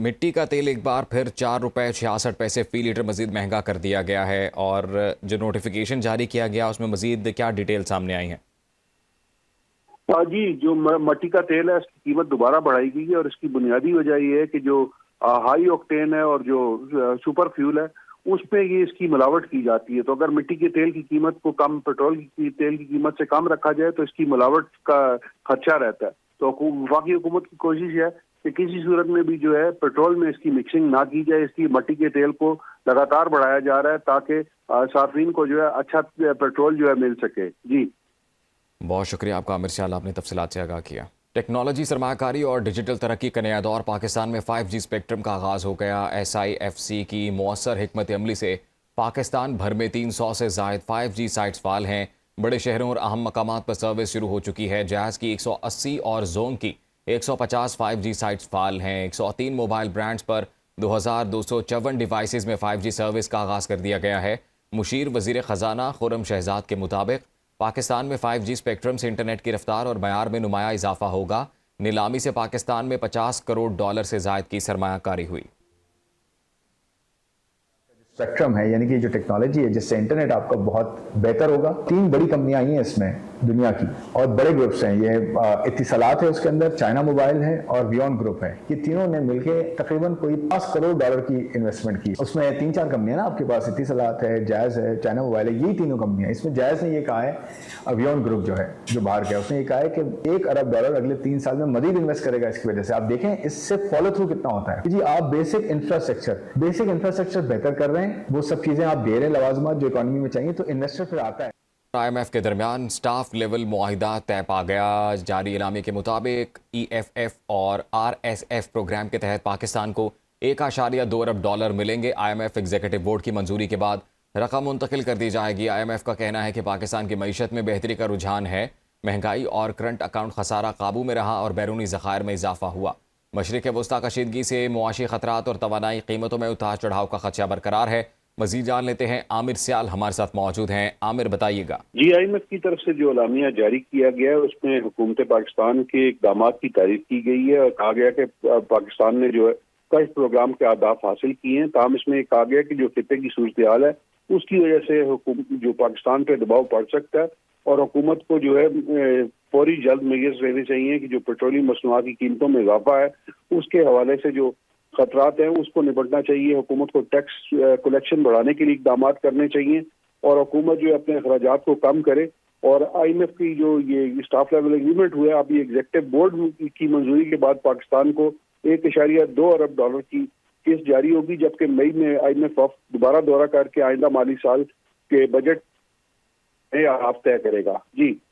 مٹی کا تیل ایک بار پھر 4 روپے 66 پیسے فی لیٹر مزید مہنگا کر دیا گیا ہے، اور جو نوٹیفیکیشن جاری کیا گیا اس میں مزید کیا ڈیٹیل سامنے آئی ہیں؟ جی، جو مٹی کا تیل ہے اس کی قیمت دوبارہ بڑھائی گئی ہے، اور اس کی بنیادی وجہ یہ ہے کہ جو ہائی آکٹین ہے اور جو سپر فیول ہے اس پہ یہ اس کی ملاوٹ کی جاتی ہے۔ تو اگر مٹی کے تیل کی قیمت کو کم، پیٹرول کی تیل کی قیمت سے کم رکھا جائے تو اس کی ملاوٹ کا خدشہ رہتا ہے۔ تو وفاقی حکومت کی کوشش ہے کہ کسی صورت میں بھی جو ہے پیٹرول میں اس کی مکسنگ نہ کی جائے، اس کی مٹی کے تیل کو لگاتار بڑھایا جا رہا ہے تاکہ صارفین کو جو ہے اچھا پیٹرول جو ہے مل سکے۔ جی بہت شکریہ آپ کا عامر سیال، آپ نے تفصیلات سے آگاہ کیا۔ ٹیکنالوجی، سرمایہ کاری اور ڈیجیٹل ترقی کا نیا دور، پاکستان میں 5G اسپیکٹرم کا آغاز ہو گیا۔ SIFC کی مؤثر حکمت عملی سے پاکستان بھر میں 300 سے زائد 5G سائٹس فعال ہیں۔ بڑے شہروں اور اہم مقامات پر سروس شروع ہو چکی ہے۔ جائز کی 180 اور زون کی 150 5G سائٹس فعال ہیں۔ 103 موبائل برانڈز پر 2254 ڈیوائسز میں 5G سروس کا آغاز کر دیا گیا ہے۔ مشیر وزیر خزانہ خرم شہزاد کے مطابق پاکستان میں 5G اسپیکٹرم سے انٹرنیٹ کی رفتار اور معیار میں نمایاں اضافہ ہوگا۔ نیلامی سے پاکستان میں $50 کروڑ سے زائد کی سرمایہ کاری ہوئی۔ اسپیکٹرم ہے، یعنی کہ جو ٹیکنالوجی ہے جس سے انٹرنیٹ آپ کا بہت بہتر ہوگا۔ 3 بڑی کمپنیاں آئی ہیں اس میں دنیا کی، اور بڑے گروپس ہیں۔ یہ اتصالات ہے، اس کے اندر چائنا موبائل ہے اور ویون گروپ ہے۔ یہ تینوں نے مل کے تقریباً کوئی $5 کروڑ کی انویسٹمنٹ کی۔ اس میں 3-4 کمپنیاں نا آپ کے پاس، اتصالات ہے، جائز ہے، چائنا موبائل ہے، یہی تینوں کمپنیاں۔ اس میں جائز نے یہ کہا ہے، ویون گروپ جو ہے جو باہر گیا، اس نے یہ کہا ہے کہ $1 ارب اگلے 3 سال میں مزید انویسٹ کرے گا۔ اس کی وجہ سے آپ دیکھیں اس سے فالو تھرو کتنا ہوتا ہے۔ جی آپ بیسک انفراسٹرکچر بہتر کر رہے ہیں، وہ سب چیزیں آپ دے رہے ہیں، لوازمات جو اکانومی میں چاہیے، تو انویسٹر پھر آتا ہے۔ IMF کے درمیان سٹاف لیول معاہدہ طے پا گیا۔ جاری اعلامیے کے مطابق EFF اور RSF پروگرام کے تحت پاکستان کو $1.2 ارب ملیں گے۔ IMF ایگزیکٹو بورڈ کی منظوری کے بعد رقم منتقل کر دی جائے گی۔ IMF کا کہنا ہے کہ پاکستان کی معیشت میں بہتری کا رجحان ہے، مہنگائی اور کرنٹ اکاؤنٹ خسارہ قابو میں رہا اور بیرونی ذخائر میں اضافہ ہوا۔ مشرق وسطیٰ کشیدگی سے معاشی خطرات اور توانائی قیمتوں میں اتار چڑھاؤ کا خدشہ برقرار ہے۔ مزید جان لیتے ہیں، عامر سیال ہمارے ساتھ موجود ہیں۔ عامر بتائیے گا۔ جی، IMF کی طرف سے جو اعلامیہ جاری کیا گیا ہے اس میں حکومت پاکستان کے اقدامات کی تعریف کی گئی ہے، اور کہا گیا کہ پاکستان نے جو ہے اس پروگرام کے اہداف حاصل کیے ہیں۔ تاہم اس میں کہا گیا کہ جو خطے کی صورتحال ہے اس کی وجہ سے جو پاکستان پہ دباؤ پڑ سکتا ہے، اور حکومت کو جو ہے فوری جلد میجرز لینے چاہیے کہ جو پیٹرولیم مصنوعات کی قیمتوں میں اضافہ ہے اس کے حوالے سے جو خطرات ہیں اس کو نپٹنا چاہیے۔ حکومت کو ٹیکس کلیکشن بڑھانے کے لیے اقدامات کرنے چاہیے، اور حکومت جو اپنے اخراجات کو کم کرے۔ اور IMF کی جو یہ اسٹاف لیول ایگریمنٹ ہوا ہے، اب یہ ایگزیکٹو بورڈ کی منظوری کے بعد پاکستان کو $1.2 ارب کی قسط جاری ہوگی، جبکہ مئی میں IMF دوبارہ دورہ کر کے آئندہ مالی سال کے بجٹ میں اہداف طے کرے گا۔ جی